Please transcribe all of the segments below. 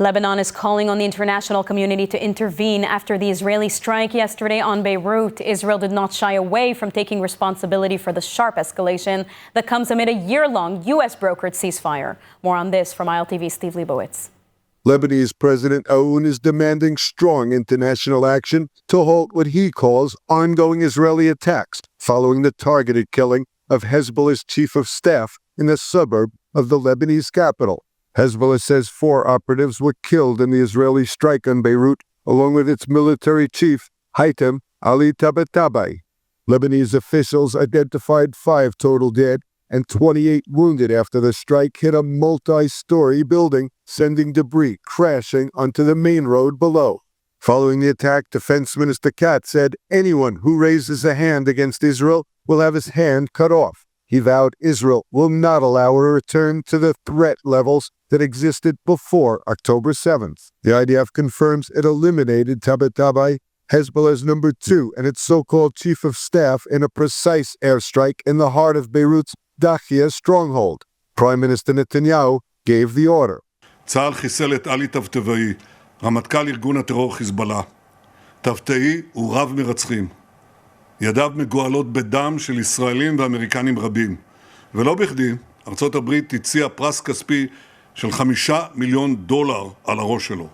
Lebanon is calling on the international community to intervene after the Israeli strike yesterday on Beirut. Israel did not shy away from taking responsibility for the sharp escalation that comes amid a year-long U.S.-brokered ceasefire. More on this from ILTV's Steve Leibowitz. Lebanese President Aoun is demanding strong international action to halt what he calls ongoing Israeli attacks following the targeted killing of Hezbollah's chief of staff in a suburb of the Lebanese capital. Hezbollah says 4 operatives were killed in the Israeli strike on Beirut, along with its military chief, Haytham Ali Tabatabai. Lebanese officials identified 5 total dead and 28 wounded after the strike hit a multi-story building, sending debris crashing onto the main road below. Following the attack, Defense Minister Katz said anyone who raises a hand against Israel will have his hand cut off. He vowed Israel will not allow a return to the threat levels that existed before October 7th. The IDF confirms it eliminated Tabatabai, Hezbollah's number 2, and its so-called chief of staff in a precise airstrike in the heart of Beirut's Dahia stronghold. Prime Minister Netanyahu gave the order. צה"ל חיסל את עלי טבטבאי, רמטכ"ל ארגון הטרור חיזבאללה. טבטאי הוא רב מרצחים. ידיו מגואלות בדם של ישראלים ואמריקנים רבים. ולא בכדי, ארצות הברית הציעה פרס כספי של $5 מיליון על הראש שלו.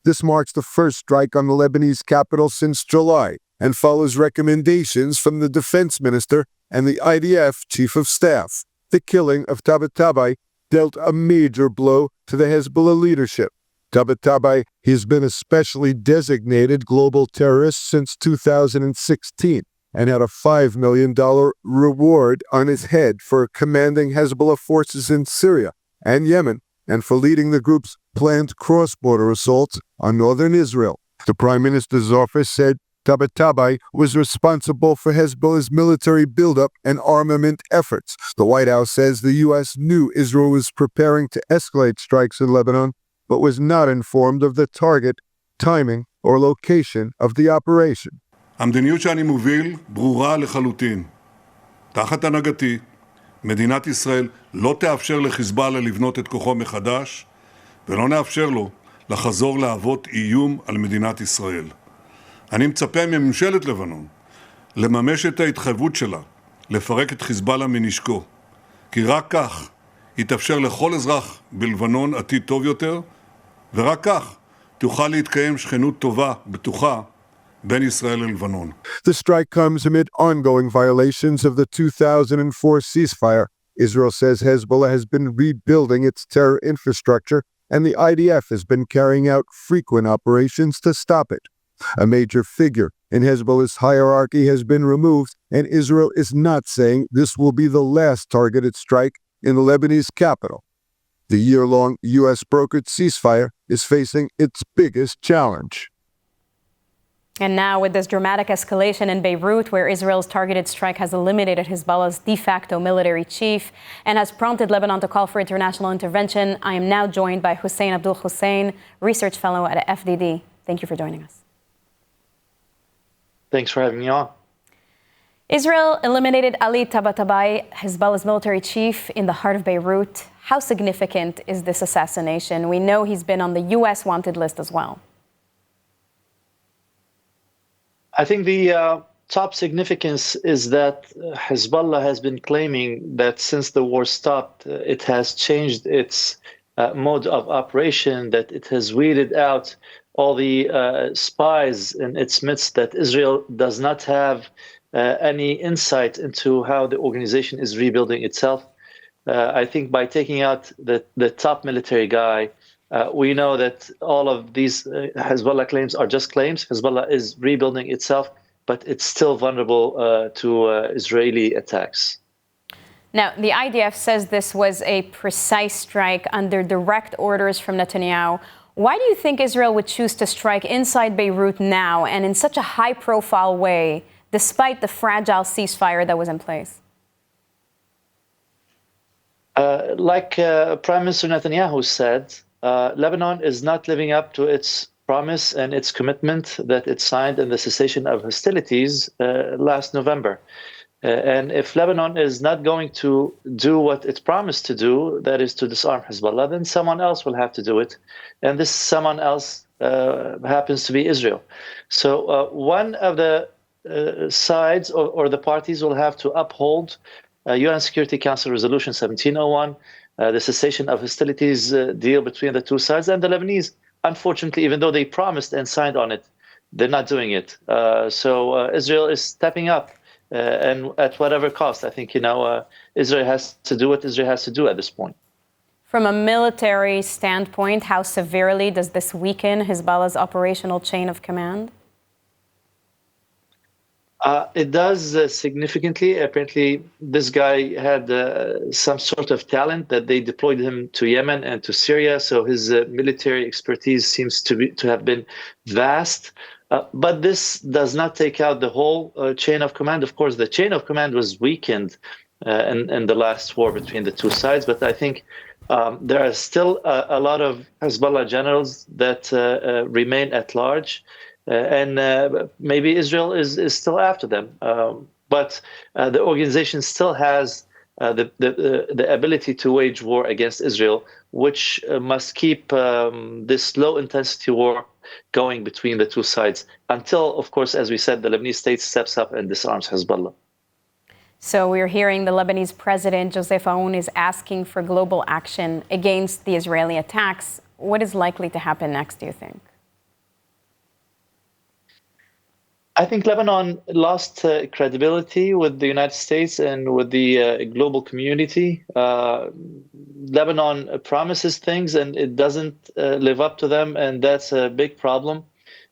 This marks the first strike on the Lebanese capital since July and follows recommendations from the defense minister and the IDF chief of staff. The killing of Tabatabai dealt a major blow to the Hezbollah leadership. Tabatabai has been a specially designated global terrorist since 2016 and had a $5 million reward on his head for commanding Hezbollah forces in Syria and Yemen and for leading the group's planned cross-border assaults on northern Israel. The Prime Minister's office said Tabatabai was responsible for Hezbollah's military buildup and armament efforts. The White House says the U.S. knew Israel was preparing to escalate strikes in Lebanon, but was not informed of the target, timing, or location of the operation. המדיניות שאני מוביל ברורה לחלוטין. תחת הנהגתי, מדינת ישראל לא תאפשר לחיזבאללה לבנות את כוחו מחדש, ולא נאפשר לו לחזור להוות איום על מדינת ישראל. אני מצפה מממשלת לבנון לממש את ההתחייבות שלה, לפרק את חיזבאללה מנשקו, כי רק כך יתאפשר לכל אזרח בלבנון עתיד טוב יותר, ורק כך תוכל להתקיים שכנות טובה, בטוחה, בין ישראל ללבנון. The strike comes amid ongoing violations of the 2004 ceasefire. Israel says Hezbollah has been rebuilding its terror infrastructure, and the IDF has been carrying out frequent operations to stop it. A major figure in Hezbollah's hierarchy has been removed, and Israel is not saying this will be the last targeted strike in the Lebanese capital. The year-long U.S.-brokered ceasefire is facing its biggest challenge. And now, with this dramatic escalation in Beirut, where Israel's targeted strike has eliminated Hezbollah's de facto military chief and has prompted Lebanon to call for international intervention, I am now joined by Hussein Abdul Hussein, research fellow at FDD. Thank you for joining us. Thanks for having me on. Israel eliminated Ali Tabatabai, Hezbollah's military chief, in the heart of Beirut. How significant is this assassination? We know he's been on the U.S. wanted list as well. I think the top significance is that Hezbollah has been claiming that since the war stopped, it has changed its mode of operation, that it has weeded out all the spies in its midst, that Israel does not have any insight into how the organization is rebuilding itself. I think by taking out the top military guy, we know that all of these Hezbollah claims are just claims. Hezbollah is rebuilding itself, but it's still vulnerable to Israeli attacks. Now, the IDF says this was a precise strike under direct orders from Netanyahu. Why do you think Israel would choose to strike inside Beirut now and in such a high-profile way, despite the fragile ceasefire that was in place? Like Prime Minister Netanyahu said, Lebanon is not living up to its promise and its commitment that it signed in the cessation of hostilities last November. And if Lebanon is not going to do what it promised to do, that is to disarm Hezbollah, then someone else will have to do it. And this someone else happens to be Israel. So one of the sides or the parties will have to uphold UN Security Council Resolution 1701, the cessation of hostilities deal between the two sides. And the Lebanese, unfortunately, even though they promised and signed on it, they're not doing it. So Israel is stepping up. And at whatever cost, I think, Israel has to do what Israel has to do at this point. From a military standpoint, how severely does this weaken Hezbollah's operational chain of command? It does significantly. Apparently, this guy had some sort of talent that they deployed him to Yemen and to Syria. So his military expertise seems to have been vast. But this does not take out the whole chain of command. Of course, the chain of command was weakened in the last war between the two sides. But I think there are still a lot of Hezbollah generals that remain at large. And maybe Israel is still after them. But the organization still has the ability to wage war against Israel, which must keep this low-intensity war going between the two sides until, of course, as we said, the Lebanese state steps up and disarms Hezbollah. So we're hearing the Lebanese president, Joseph Aoun, is asking for global action against the Israeli attacks. What is likely to happen next, do you think? I think Lebanon lost credibility with the United States and with the global community. Lebanon promises things and it doesn't live up to them, and that's a big problem.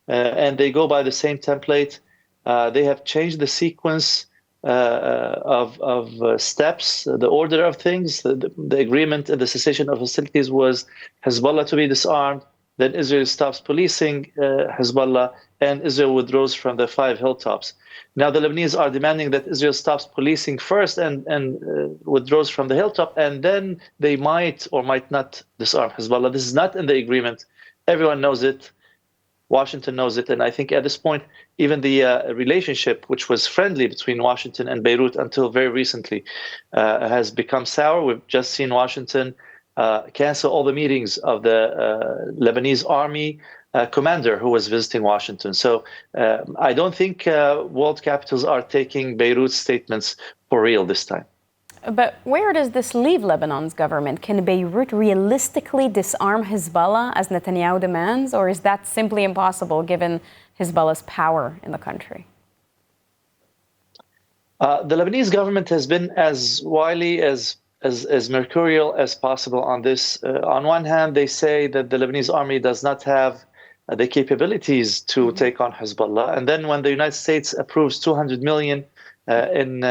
And they go by the same template. They have changed the sequence of steps, the order of things. The agreement and the cessation of hostilities was Hezbollah to be disarmed, then Israel stops policing Hezbollah, and Israel withdraws from the 5 hilltops. Now the Lebanese are demanding that Israel stops policing first and withdraws from the hilltop, and then they might or might not disarm Hezbollah. This is not in the agreement. Everyone knows it. Washington knows it. And I think at this point, even the relationship, which was friendly between Washington and Beirut until very recently, has become sour. We've just seen Washington cancel all the meetings of the Lebanese army commander who was visiting Washington. So I don't think world capitals are taking Beirut's statements for real this time. But where does this leave Lebanon's government? Can Beirut realistically disarm Hezbollah as Netanyahu demands, or is that simply impossible given Hezbollah's power in the country? The Lebanese government has been as wily as mercurial as possible on this. On one hand, they say that the Lebanese army does not have the capabilities to take on Hezbollah. And then when the United States approves $200 million in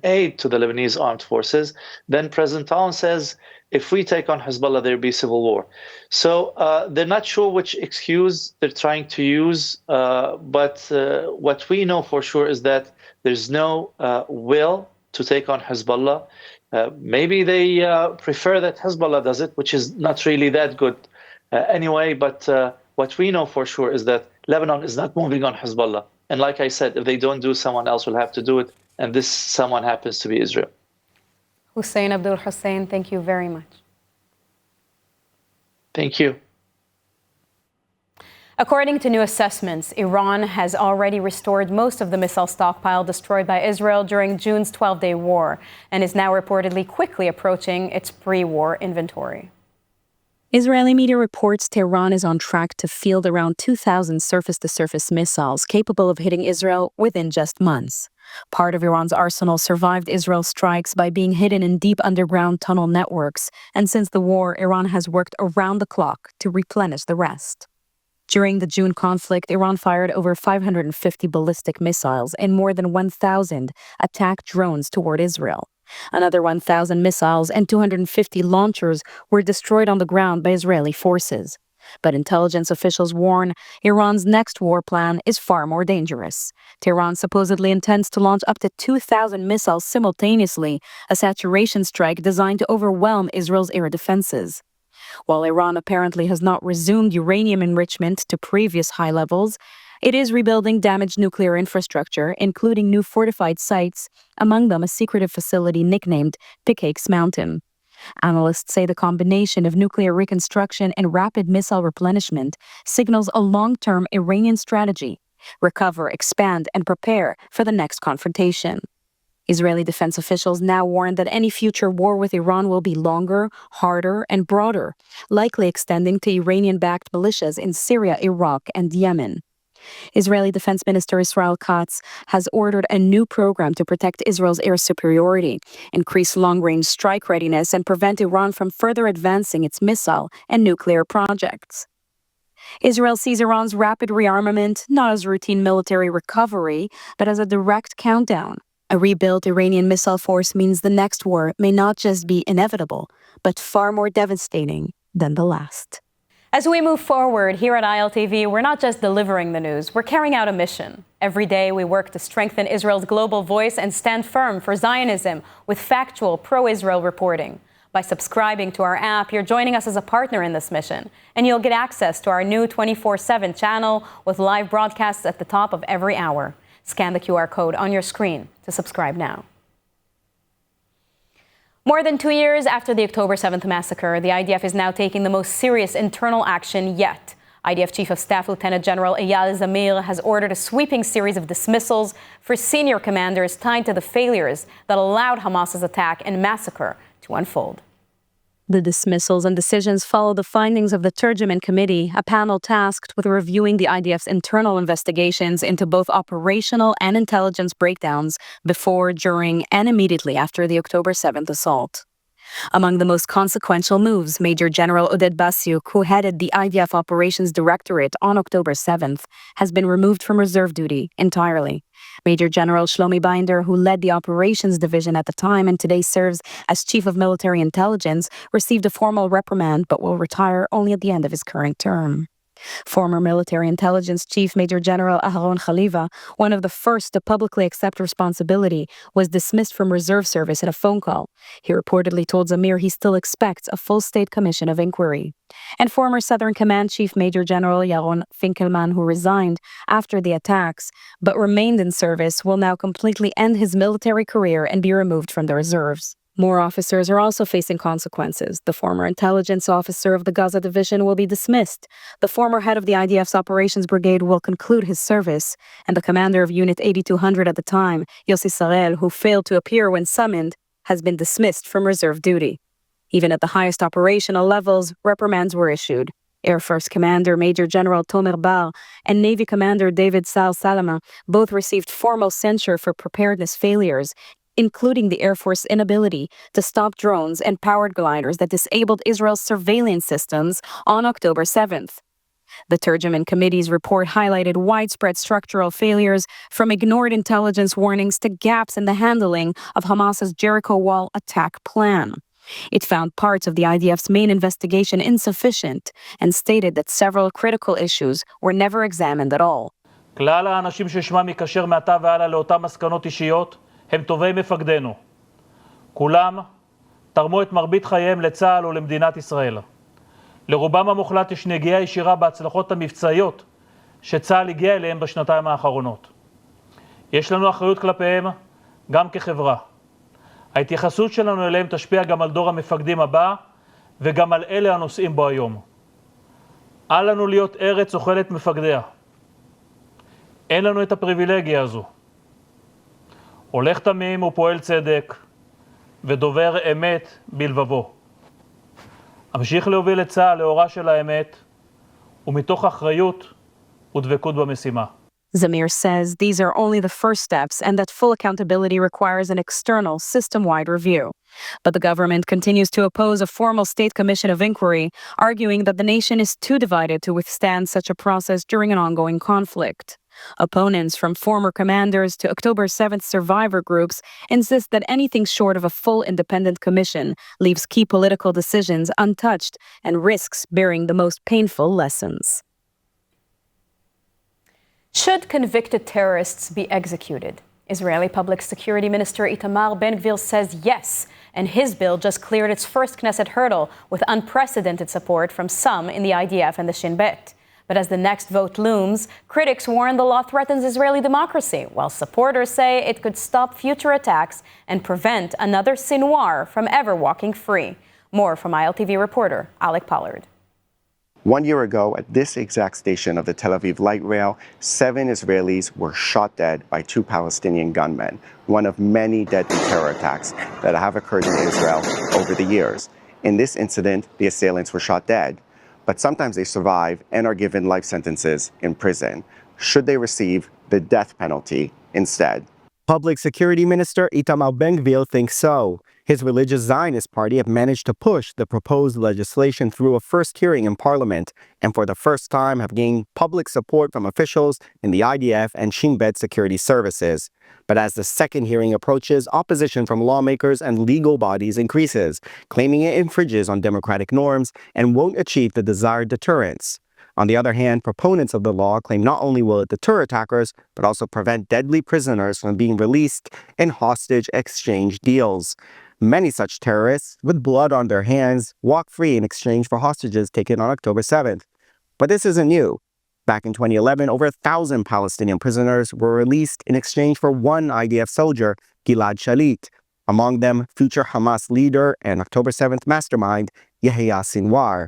aid to the Lebanese armed forces, then President Aoun says, if we take on Hezbollah, there'll be civil war. So they're not sure which excuse they're trying to use. But what we know for sure is that there's no will to take on Hezbollah. Maybe they prefer that Hezbollah does it, which is not really that good anyway. But what we know for sure is that Lebanon is not moving on Hezbollah. And like I said, if they don't do, someone else will have to do it. And this someone happens to be Israel. Hussein Abdul Hussein, thank you very much. Thank you. According to new assessments, Iran has already restored most of the missile stockpile destroyed by Israel during June's 12-day war and is now reportedly quickly approaching its pre-war inventory. Israeli media reports Tehran is on track to field around 2,000 surface-to-surface missiles capable of hitting Israel within just months. Part of Iran's arsenal survived Israel's strikes by being hidden in deep underground tunnel networks, and since the war, Iran has worked around the clock to replenish the rest. During the June conflict, Iran fired over 550 ballistic missiles and more than 1,000 attack drones toward Israel. Another 1,000 missiles and 250 launchers were destroyed on the ground by Israeli forces. But intelligence officials warn Iran's next war plan is far more dangerous. Tehran supposedly intends to launch up to 2,000 missiles simultaneously, a saturation strike designed to overwhelm Israel's air defenses. While Iran apparently has not resumed uranium enrichment to previous high levels, It is rebuilding damaged nuclear infrastructure, including new fortified sites, among them a secretive facility nicknamed Pickaxe Mountain. Analysts say the combination of nuclear reconstruction and rapid missile replenishment signals a long-term Iranian strategy: recover, expand, and prepare for the next confrontation. Israeli defense officials now warn that any future war with Iran will be longer, harder, and broader, likely extending to Iranian-backed militias in Syria, Iraq, and Yemen. Israeli Defense Minister Israel Katz has ordered a new program to protect Israel's air superiority, increase long-range strike readiness, and prevent Iran from further advancing its missile and nuclear projects. Israel sees Iran's rapid rearmament not as routine military recovery, but as a direct countdown. A rebuilt Iranian missile force means the next war may not just be inevitable, but far more devastating than the last. As we move forward here at ILTV, we're not just delivering the news, we're carrying out a mission. Every day we work to strengthen Israel's global voice and stand firm for Zionism with factual pro-Israel reporting. By subscribing to our app, you're joining us as a partner in this mission, and you'll get access to our new 24/7 channel with live broadcasts at the top of every hour. Scan the QR code on your screen to subscribe now. More than 2 years after the October 7th massacre, the IDF is now taking the most serious internal action yet. IDF Chief of Staff Lieutenant General Eyal Zamir has ordered a sweeping series of dismissals for senior commanders tied to the failures that allowed Hamas's attack and massacre to unfold. The dismissals and decisions follow the findings of the Turjuman Committee, a panel tasked with reviewing the IDF's internal investigations into both operational and intelligence breakdowns before, during, and immediately after the October 7th assault. Among the most consequential moves, Major General Oded Basyuk, who headed the IDF Operations Directorate on October 7th, has been removed from reserve duty entirely. Major General Shlomi Binder, who led the Operations Division at the time and today serves as Chief of Military Intelligence, received a formal reprimand but will retire only at the end of his current term. Former Military Intelligence Chief Major General Aharon Khaliva, one of the first to publicly accept responsibility, was dismissed from reserve service in a phone call. He reportedly told Zamir he still expects a full state commission of inquiry. And former Southern Command Chief Major General Yaron Finkelman, who resigned after the attacks but remained in service, will now completely end his military career and be removed from the reserves. More officers are also facing consequences. The former intelligence officer of the Gaza division will be dismissed. The former head of the IDF's Operations Brigade will conclude his service. And the commander of Unit 8200 at the time, Yossi Sarel, who failed to appear when summoned, has been dismissed from reserve duty. Even at the highest operational levels, reprimands were issued. Air Force Commander Major General Tomer Bar and Navy Commander David Sal Salama both received formal censure for preparedness failures, including the Air Force's inability to stop drones and powered gliders that disabled Israel's surveillance systems on October 7th. The Turjuman Committee's report highlighted widespread structural failures, from ignored intelligence warnings to gaps in the handling of Hamas's Jericho Wall attack plan. It found parts of the IDF's main investigation insufficient and stated that several critical issues were never examined at all. כלל האנשים ששמם יקשר מעתה והלאה לאותם מסקנות אישיות הם טובי מפקדנו. כולם תרמו את מרבית חייהם לצה"ל ולמדינת ישראל. לרובם המוחלט יש נגיעה ישירה בהצלחות המבצעיות שצה"ל הגיע אליהם בשנתיים האחרונות. יש לנו אחריות כלפיהם גם כחברה. ההתייחסות שלנו אליהם תשפיע גם על דור המפקדים הבא וגם על אלה הנושאים בו היום. אל לנו להיות ארץ אוכלת מפקדיה. אין לנו את הפריבילגיה הזו. הולך תמים ופועל צדק ודובר אמת בלבבו. אמשיך להוביל את צה"ל לאורה של האמת ומתוך אחריות ודבקות במשימה. Zamir says these are only the first steps and that full accountability requires an external, system-wide review. But the government continues to oppose a formal state commission of inquiry, arguing that the nation is too divided to withstand such a process during an ongoing conflict. Opponents, from former commanders to October 7th survivor groups, insist that anything short of a full independent commission leaves key political decisions untouched and risks bearing the most painful lessons. Should convicted terrorists be executed? Israeli Public Security Minister Itamar Ben-Gvir says yes, and his bill just cleared its first Knesset hurdle with unprecedented support from some in the IDF and the Shin Bet. But as the next vote looms, critics warn the law threatens Israeli democracy, while supporters say it could stop future attacks and prevent another Sinwar from ever walking free. More from ILTV reporter Alec Pollard. 1 year ago, at this exact station of the Tel Aviv light rail, 7 Israelis were shot dead by 2 Palestinian gunmen, one of many deadly terror attacks that have occurred in Israel over the years. In this incident, the assailants were shot dead, but sometimes they survive and are given life sentences in prison. Should they receive the death penalty instead? Public Security Minister Itamar Ben-Gvir thinks so. His religious Zionist party have managed to push the proposed legislation through a first hearing in parliament, and for the first time have gained public support from officials in the IDF and Shin Bet security services. But as the second hearing approaches, opposition from lawmakers and legal bodies increases, claiming it infringes on democratic norms and won't achieve the desired deterrence. On the other hand, proponents of the law claim not only will it deter attackers, but also prevent deadly prisoners from being released in hostage exchange deals. Many such terrorists, with blood on their hands, walk free in exchange for hostages taken on October 7th. But this isn't new. Back in 2011, over 1,000 Palestinian prisoners were released in exchange for one IDF soldier, Gilad Shalit. Among them, future Hamas leader and October 7th mastermind, Yahya Sinwar.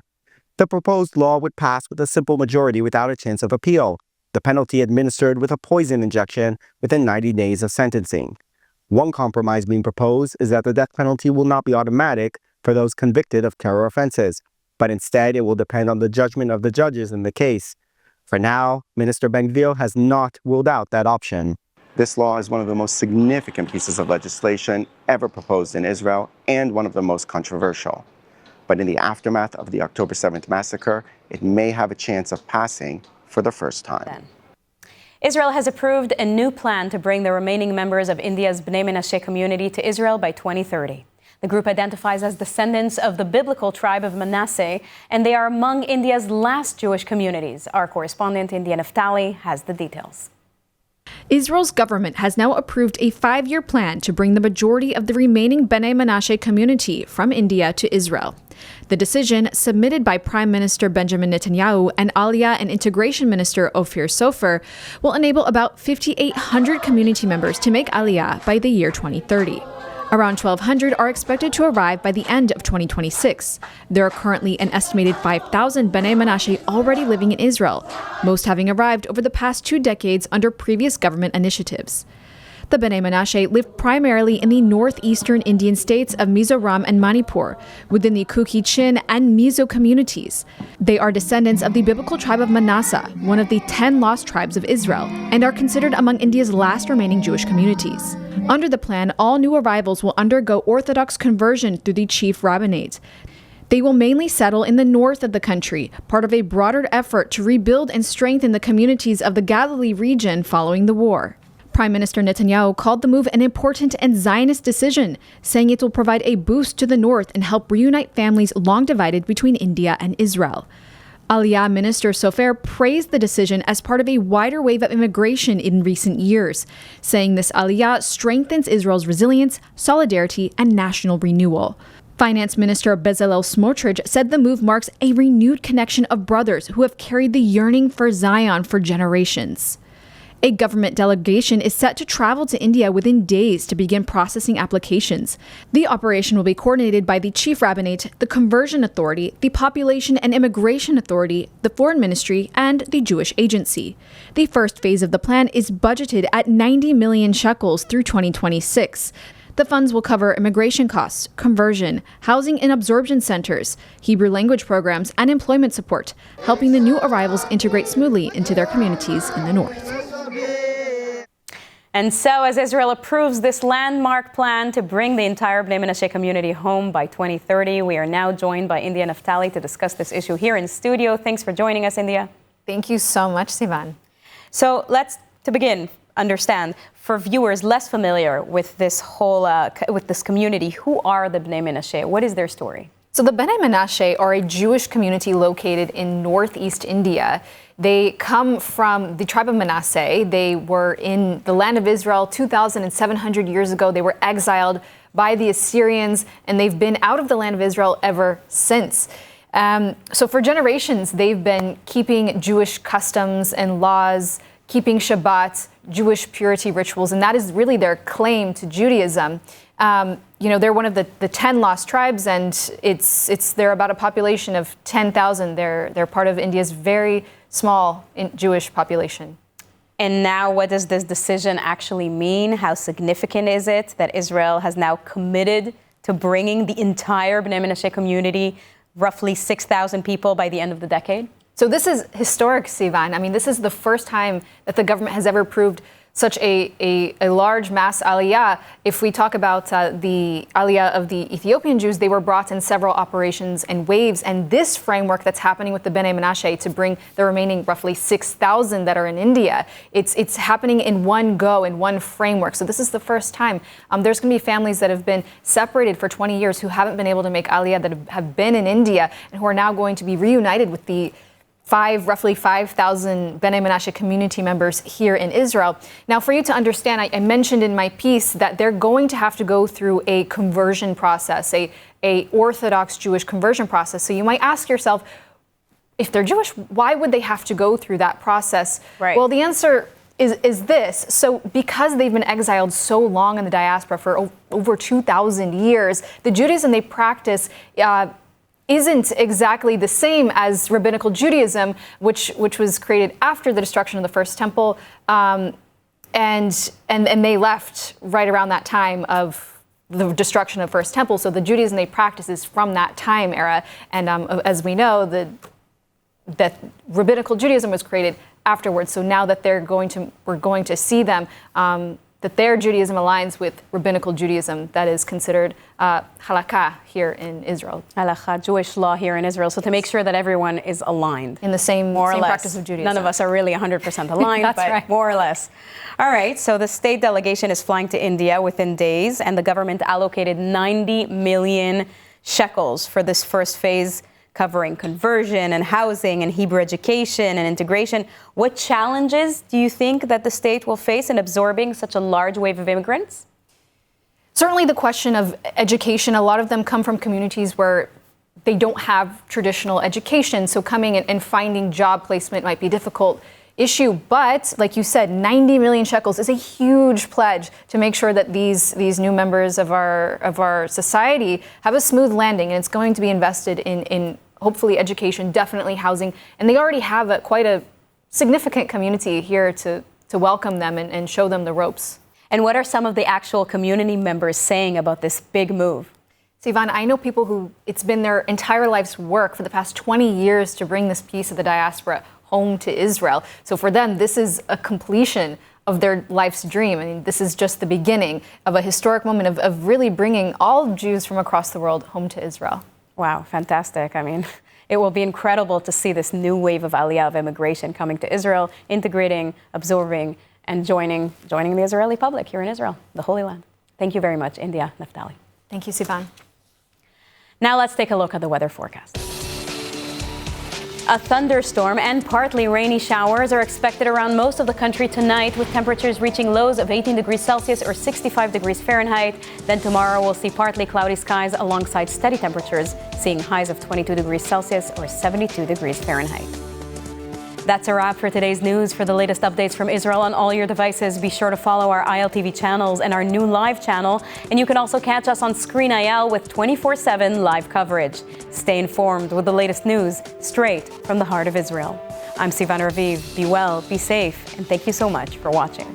The proposed law would pass with a simple majority without a chance of appeal, the penalty administered with a poison injection within 90 days of sentencing. One compromise being proposed is that the death penalty will not be automatic for those convicted of terror offenses, but instead it will depend on the judgment of the judges in the case. For now, Minister Ben-Gvir has not ruled out that option. This law is one of the most significant pieces of legislation ever proposed in Israel and one of the most controversial. But in the aftermath of the October 7th massacre, it may have a chance of passing for the first time. Israel has approved a new plan to bring the remaining members of India's Bnei Menashe community to Israel by 2030. The group identifies as descendants of the biblical tribe of Manasseh, and they are among India's last Jewish communities. Our correspondent, India Naftali, has the details. Israel's government has now approved a 5-year plan to bring the majority of the remaining Bnei Menashe community from India to Israel. The decision, submitted by Prime Minister Benjamin Netanyahu and Aliyah and Integration Minister Ophir Sofer, will enable about 5,800 community members to make Aliyah by the year 2030. Around 1,200 are expected to arrive by the end of 2026. There are currently an estimated 5,000 Bnei Menashe already living in Israel, most having arrived over the past 2 decades under previous government initiatives. The Bnei Menashe live primarily in the northeastern Indian states of Mizoram and Manipur, within the Kuki-Chin and Mizo communities. They are descendants of the biblical tribe of Manasseh, one of the 10 lost tribes of Israel, and are considered among India's last remaining Jewish communities. Under the plan, all new arrivals will undergo Orthodox conversion through the chief rabbinate. They will mainly settle in the north of the country, part of a broader effort to rebuild and strengthen the communities of the Galilee region following the war. Prime Minister Netanyahu called the move an important and Zionist decision, saying it will provide a boost to the north and help reunite families long divided between India and Israel. Aliyah Minister Sofer praised the decision as part of a wider wave of immigration in recent years, saying this Aliyah strengthens Israel's resilience, solidarity, and national renewal. Finance Minister Bezalel Smotrich said the move marks a renewed connection of brothers who have carried the yearning for Zion for generations. A government delegation is set to travel to India within days to begin processing applications. The operation will be coordinated by the Chief Rabbinate, the Conversion Authority, the Population and Immigration Authority, the Foreign Ministry, and the Jewish Agency. The first phase of the plan is budgeted at 90 million shekels through 2026. The funds will cover immigration costs, conversion, housing and absorption centers, Hebrew language programs, and employment support, helping the new arrivals integrate smoothly into their communities in the north. And so, as Israel approves this landmark plan to bring the entire Bnei Menashe community home by 2030, we are now joined by India Naftali to discuss this issue here in studio. Thanks for joining us, India. Thank you so much, Sivan. So let's, to begin, understand, for viewers less familiar with this whole, with this community, who are the Bnei Menashe? What is their story? So the Bnei Menashe are a Jewish community located in northeast India. They come from the tribe of Manasseh. They were in the land of Israel 2,700 years ago. They were exiled by the Assyrians, and they've been out of the land of Israel ever since. So for generations, they've been keeping Jewish customs and laws, keeping Shabbat, Jewish purity rituals, and that is really their claim to Judaism. They're one of the 10 lost tribes, and they're about a population of 10,000. They're part of India's very small Jewish population. And now, what does this decision actually mean? How significant is it that Israel has now committed to bringing the entire Bnei Menashe community, roughly 6,000 people, by the end of the decade? So this is historic, Sivan. I mean, this is the first time that the government has ever approved such a large mass aliyah. If we talk about the aliyah of the Ethiopian Jews, they were brought in several operations and waves. And this framework that's happening with the Bnei Menashe to bring the remaining roughly 6,000 that are in India, it's happening in one go, in one framework. So this is the first time. There's going to be families that have been separated for 20 years who haven't been able to make aliyah, that have been in India, and who are now going to be reunited with the roughly 5,000 Bnei Menashe community members here in Israel. Now, for you to understand, I mentioned in my piece that they're going to have to go through a conversion process, a Orthodox Jewish conversion process. So you might ask yourself, if they're Jewish, why would they have to go through that process? Right. Well, the answer is this. So because they've been exiled so long in the diaspora for over 2,000 years, the Judaism they practice isn't exactly the same as rabbinical Judaism, which was created after the destruction of the first temple, and they left right around that time of the destruction of the first temple. So the Judaism they practice is from that time era, and as we know, that rabbinical Judaism was created afterwards. So now that we're going to see them. That their Judaism aligns with rabbinical Judaism that is considered halakha here in Israel. Halakha, Jewish law here in Israel. So to make sure that everyone is aligned. In the same practice of Judaism. None of us are really 100% aligned, That's but right. More or less. All right, so the state delegation is flying to India within days, and the government allocated 90 million shekels for this first phase, covering conversion and housing and Hebrew education and integration. What challenges do you think that the state will face in absorbing such a large wave of immigrants? Certainly the question of education, a lot of them come from communities where they don't have traditional education, so coming and finding job placement might be a difficult issue. But like you said, 90 million shekels is a huge pledge to make sure that these new members of our society have a smooth landing, and it's going to be invested in hopefully education, definitely housing, and they already have quite a significant community here to welcome them and show them the ropes. And what are some of the actual community members saying about this big move? Sivan, I know people who it's been their entire life's work for the past 20 years to bring this piece of the diaspora home to Israel. So for them, this is a completion of their life's dream. I mean, this is just the beginning of a historic moment of really bringing all Jews from across the world home to Israel. Wow, fantastic. I mean, it will be incredible to see this new wave of aliyah of immigration coming to Israel, integrating, absorbing, and joining the Israeli public here in Israel, the Holy Land. Thank you very much, India Naftali. Thank you, Sivan. Now let's take a look at the weather forecast. A thunderstorm and partly rainy showers are expected around most of the country tonight, with temperatures reaching lows of 18 degrees Celsius or 65 degrees Fahrenheit. Then tomorrow we'll see partly cloudy skies alongside steady temperatures, seeing highs of 22 degrees Celsius or 72 degrees Fahrenheit. That's a wrap for today's news. For the latest updates from Israel on all your devices, be sure to follow our ILTV channels and our new live channel. And you can also catch us on Screen IL with 24/7 live coverage. Stay informed with the latest news straight from the heart of Israel. I'm Sivan Raviv. Be well, be safe, and thank you so much for watching.